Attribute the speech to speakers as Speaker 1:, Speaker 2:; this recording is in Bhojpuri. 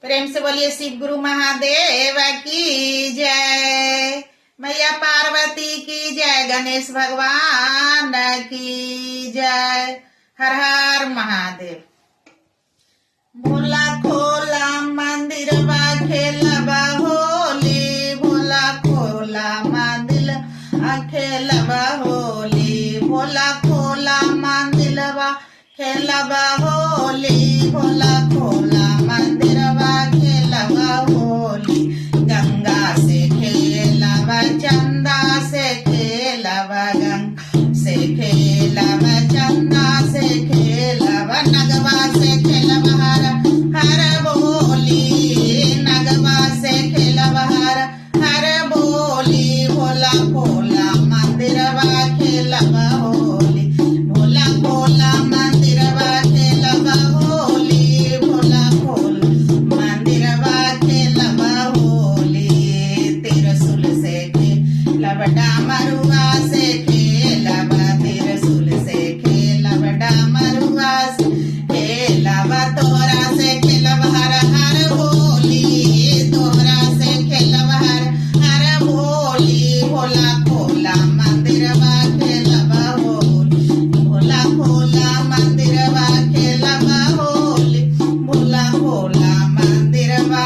Speaker 1: प्रेम से बोलिए शिव गुरु महादेव की जय, मैया पार्वती की जय, गणेश भगवान की जय। हर हर महादेव। भोला खोला मंदिर बा खेलबा होली, भोला खोला मंदिर खेलबा होली, भोला खोला मंदिर बा खेलबा होली, भोला खोला मंदिर बा खेलबा होली। गंगा से खेलबा, चंदा से खेलबा, गंगा से खेलबा, चंदा से खेलबा, नगवा से खेलबा हर हर बोली, नगवा से खेलबा हर हर बोली। भोला खोला मंदिर बा खेलबा होली, भोला खोला मंदिर बा खेलबा होली, भोला खोला मंदिर बा खेलबा होली। त्रिशूल से खेलबा, डामरुआ से खेलबा, त्रिशूल से खेलबा, डामरुआ से खेलबा, तोरा से खेलबा हर हर होली, तोरा से खेलबा हर हर होली। भोला खोला मंदिर बा खेलबा होली, भोला खोला मंदिर बा खेलबा होली, भोला खोला मंदिर बा